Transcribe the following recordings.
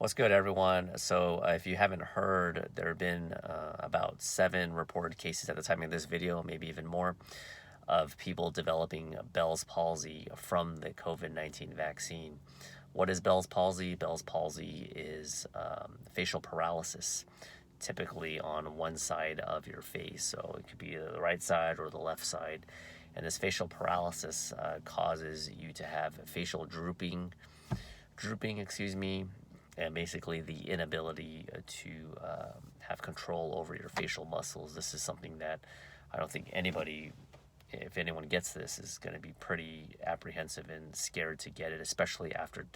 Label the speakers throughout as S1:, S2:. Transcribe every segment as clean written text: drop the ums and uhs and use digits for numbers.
S1: What's good, everyone? So, if you haven't heard, there have been about 7 reported cases at the time of this video, maybe even more, of people developing Bell's palsy from the COVID-19 vaccine. What is Bell's palsy? Bell's palsy is facial paralysis, typically on one side of your face. So, it could be the right side or the left side. And this facial paralysis causes you to have facial drooping, and basically the inability to have control over your facial muscles. This is something that I don't think anybody, if anyone gets this, is going to be pretty apprehensive and scared to get it, especially after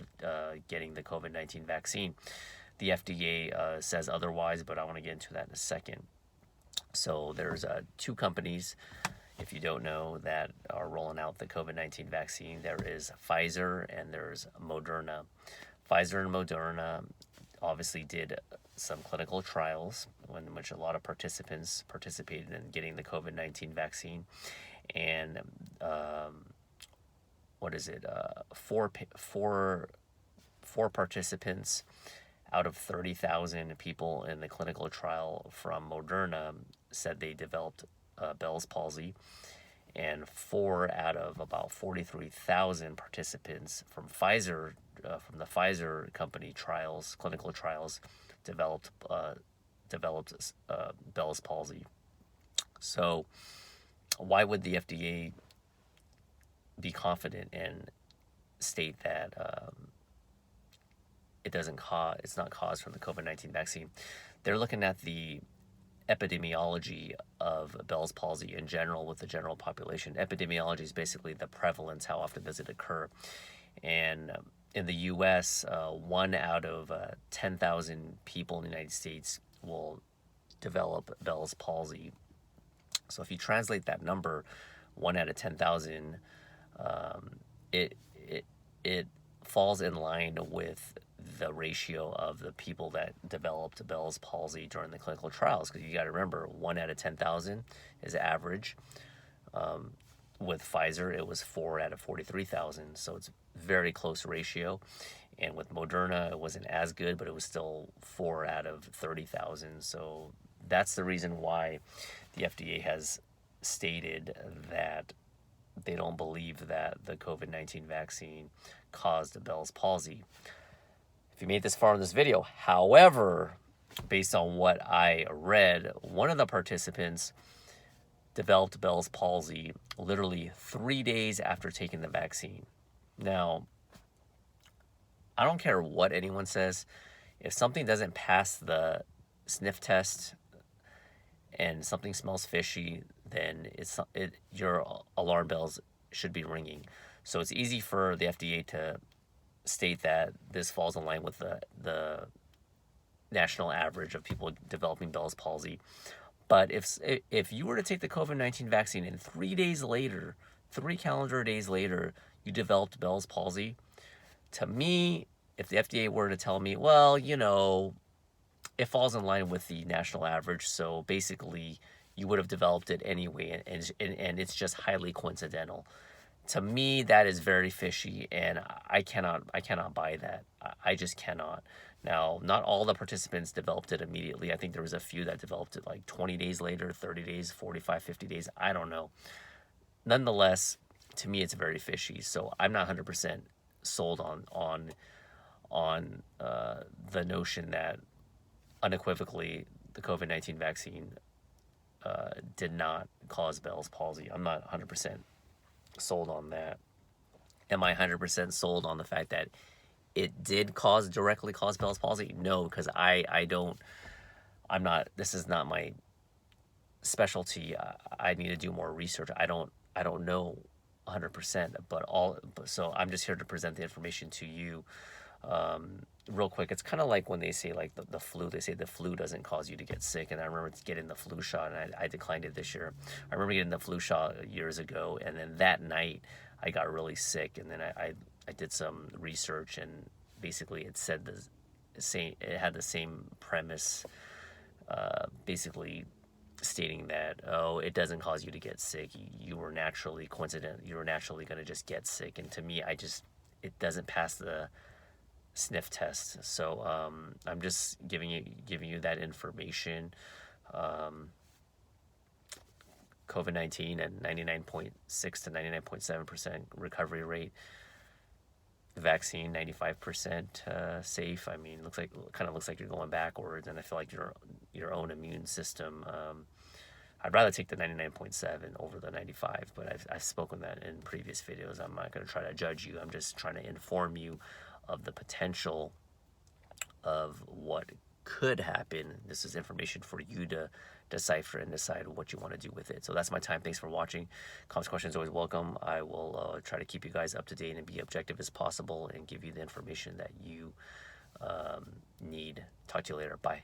S1: getting the COVID-19 vaccine. The FDA says otherwise, but I want to get into that in a second. So there's 2 companies, if you don't know, that are rolling out the COVID-19 vaccine. There is Pfizer and there's Moderna. Pfizer and Moderna obviously did some clinical trials in which a lot of participants participated in getting the COVID-19 vaccine. And four participants out of 30,000 people in the clinical trial from Moderna said they developed Bell's palsy, and 4 out of about 43,000 participants from the Pfizer company clinical trials, developed Bell's palsy. So, why would the FDA be confident and state that it's not caused from the COVID-19 vaccine? They're looking at the epidemiology of Bell's palsy in general with the general population. Epidemiology is basically the prevalence, how often does it occur. And in the U.S., 1 out of 10,000 people in the United States will develop Bell's palsy. So if you translate that number, 1 out of 10,000, it falls in line with the ratio of the people that developed Bell's palsy during the clinical trials. Because you got to remember, 1 out of 10,000 is average. With Pfizer, it was 4 out of 43,000, so it's very close ratio. And with Moderna, it wasn't as good, but it was still 4 out of 30,000. So that's the reason why the FDA has stated that they don't believe that the COVID-19 vaccine caused Bell's palsy. If you made this far in this video, however, based on what I read, one of the participants developed Bell's palsy literally 3 days after taking the vaccine. Now, I don't care what anyone says. If something doesn't pass the sniff test and something smells fishy, then your alarm bells should be ringing. So it's easy for the FDA to state that this falls in line with the national average of people developing Bell's palsy. But if you were to take the COVID-19 vaccine and 3 calendar days later, you developed Bell's palsy, to me, if the FDA were to tell me, well, it falls in line with the national average, so basically you would have developed it anyway, and it's just highly coincidental. To me, that is very fishy, and I cannot buy that. I just cannot. Now, not all the participants developed it immediately. I think there was a few that developed it like 20 days later, 30 days, 45, 50 days. I don't know. Nonetheless, to me, it's very fishy. So I'm not 100% sold on the notion that unequivocally the COVID-19 vaccine did not cause Bell's palsy. I'm not 100% sold on that. Am I 100% sold on the fact that it did directly cause Bell's palsy? No, because this is not my specialty. I need to do more research. I don't know 100%, so I'm just here to present the information to you. Real quick, it's kind of like when they say like the flu. They say the flu doesn't cause you to get sick, and I remember getting the flu shot, and I declined it this year. I remember getting the flu shot years ago, and then that night I got really sick, and then I did some research, and basically it said it had the same premise, basically stating that, it doesn't cause you to get sick. You were naturally going to just get sick, and to me, it doesn't pass sniff test. So I'm just giving you that information. COVID-19 at 99.6 to 99.7% recovery rate. The vaccine 95% safe. I mean, kind of looks like you're going backwards, and I feel like your own immune system. I'd rather take the 99.7 over the 95, but I've spoken that in previous videos. I'm not going to try to judge you. I'm just trying to inform you of the potential of what could happen. This is information for you to decipher and decide what you want to do with it. So that's my time. Thanks for watching. Comments, questions always welcome. I will try to keep you guys up to date and be objective as possible and give you the information that you need. Talk to you later. Bye.